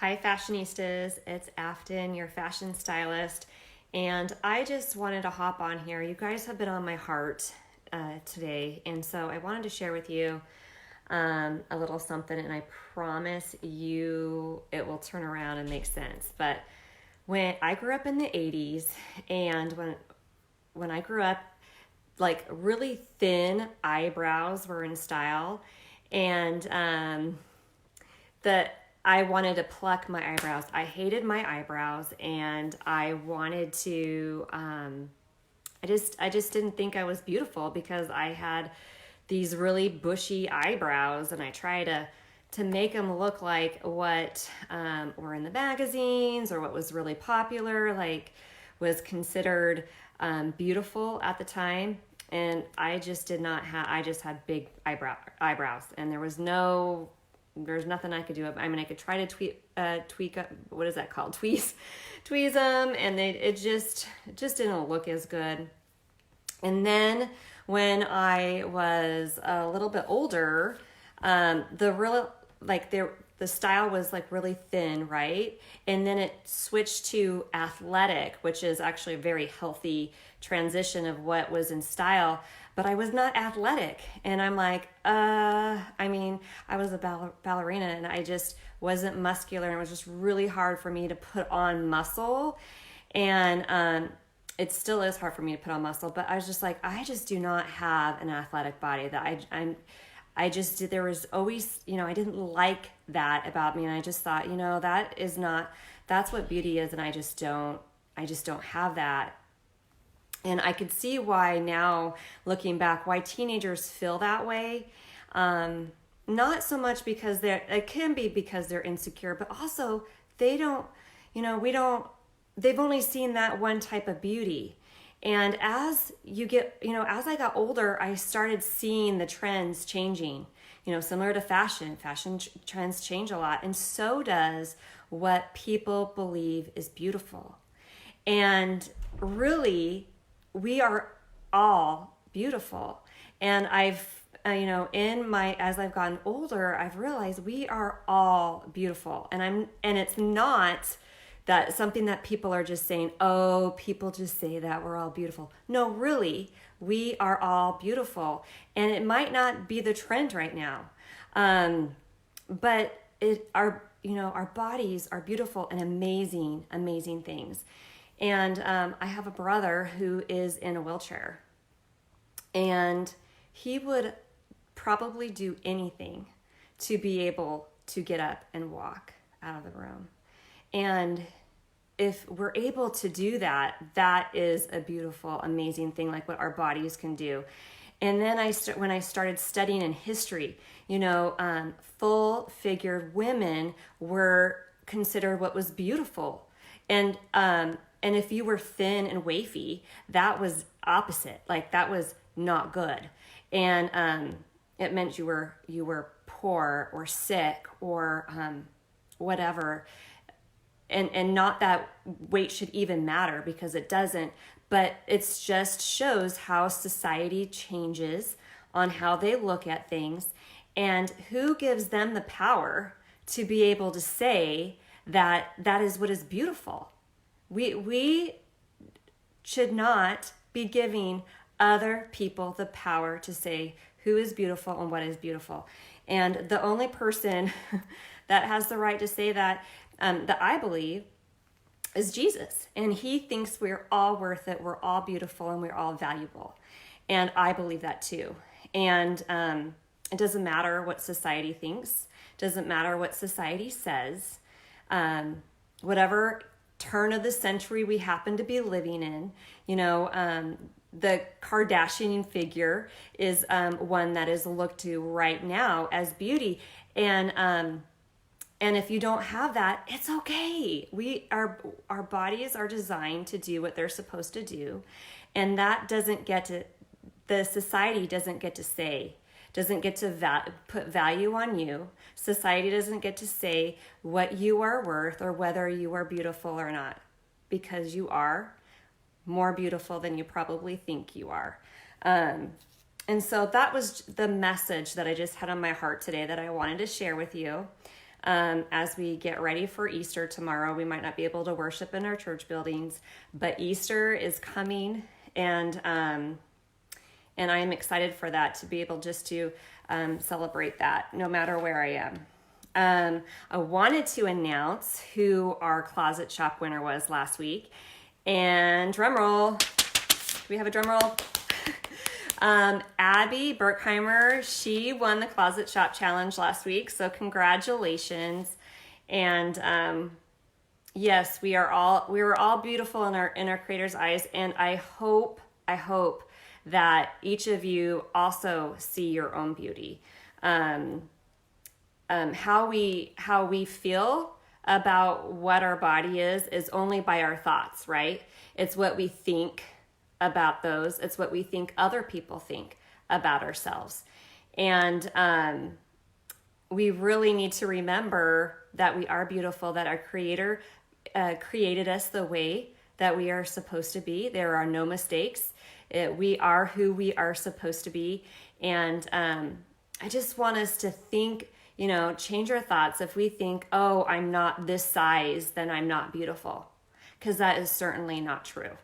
Hi, fashionistas. It's Afton, your fashion stylist. And I just wanted to hop on here. You guys have been on my heart today. And so I wanted to share with you a little something. And I promise you it will turn around and make sense. But when I grew up in the 80s, and when I grew up, like really thin eyebrows were in style. And the I wanted to pluck my eyebrows. I hated my eyebrows, and I wanted to. I just didn't think I was beautiful because I had these really bushy eyebrows, and I tried to make them look like what were in the magazines or what was really popular, like was considered beautiful at the time. And I just did not have. I just had big eyebrows, and there's nothing I could do. I mean, I could try to tweak up, what is that called? Tweeze them, and it just didn't look as good. And then when I was a little bit older, the style was like really thin, right? And then it switched to athletic, which is actually a very healthy transition of what was in style. But I was not athletic. And I'm like, I was a ballerina, and I just wasn't muscular, and it was just really hard for me to put on muscle. And it still is hard for me to put on muscle, but I was just like, I just do not have an athletic body. That I just did. There was always, I didn't like that about me, and I just thought, that's what beauty is, and I just don't have that. And I could see why now, looking back, why teenagers feel that way. Not so much because it can be because they're insecure, but also they've only seen that one type of beauty. And as as I got older, I started seeing the trends changing, similar to fashion trends change a lot. And so does what people believe is beautiful. And really, we are all beautiful. And as I've gotten older, I've realized we are all beautiful. And it's not that something that people are just saying, oh, people just say that we're all beautiful. No, really, we are all beautiful. And it might not be the trend right now. But our bodies are beautiful and amazing, amazing things. And I have a brother who is in a wheelchair, and he would probably do anything to be able to get up and walk out of the room. And if we're able to do that, that is a beautiful, amazing thing, like what our bodies can do. And then when I started studying in history, full-figured women were considered what was beautiful. And if you were thin and wafy, that was opposite. Like that was not good. And it meant you were poor or sick or whatever. And not that weight should even matter, because it doesn't. But it just shows how society changes on how they look at things, and who gives them the power to be able to say that that is what is beautiful. We should not be giving other people the power to say who is beautiful and what is beautiful. And the only person that has the right to say that I believe is Jesus. And he thinks we're all worth it, we're all beautiful, and we're all valuable. And I believe that too. And it doesn't matter what society thinks, doesn't matter what society says, whatever turn of the century we happen to be living in. The Kardashian figure is one that is looked to right now as beauty. And if you don't have that, it's okay. Our bodies are designed to do what they're supposed to do. And that the society doesn't get to say, doesn't get to put value on you. Society doesn't get to say what you are worth or whether you are beautiful or not, because you are more beautiful than you probably think you are. And so that was the message that I just had on my heart today that I wanted to share with you. as we get ready for Easter tomorrow. We might not be able to worship in our church buildings, but Easter is coming, and I am excited for that, to be able just to celebrate that no matter where I am. I wanted to announce who our closet shop winner was last week, and drum roll. Do we have a drum roll? Abby Berkheimer, she won the Closet Shop Challenge last week, so congratulations. And yes, we were all beautiful in our Creator's eyes, and I hope that each of you also see your own beauty. How we feel about what our body is only by our thoughts, right? It's what we think about those. It's what we think other people think about ourselves. And we really need to remember that we are beautiful, that our Creator created us the way that we are supposed to be. There are no mistakes. We are who we are supposed to be. And I just want us to think, change our thoughts. If we think, oh, I'm not this size, then I'm not beautiful. Because that is certainly not true.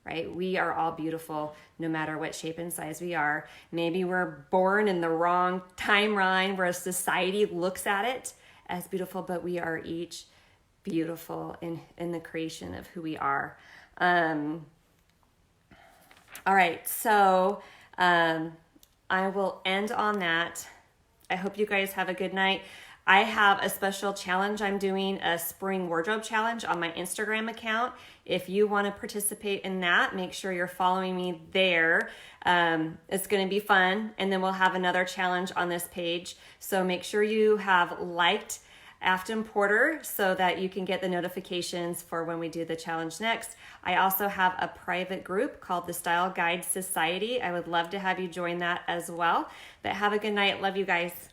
Right? We are all beautiful no matter what shape and size we are. Maybe we're born in the wrong timeline where society looks at it as beautiful, but we are each beautiful in the creation of who we are. All right, so I will end on that. I hope you guys have a good night. I have a special challenge. I'm doing a spring wardrobe challenge on my Instagram account. If you want to participate in that, make sure you're following me there. It's going to be fun. And then we'll have another challenge on this page. So make sure you have liked Afton Porter so that you can get the notifications for when we do the challenge next. I also have a private group called the Style Guide Society. I would love to have you join that as well. But have a good night. Love you guys.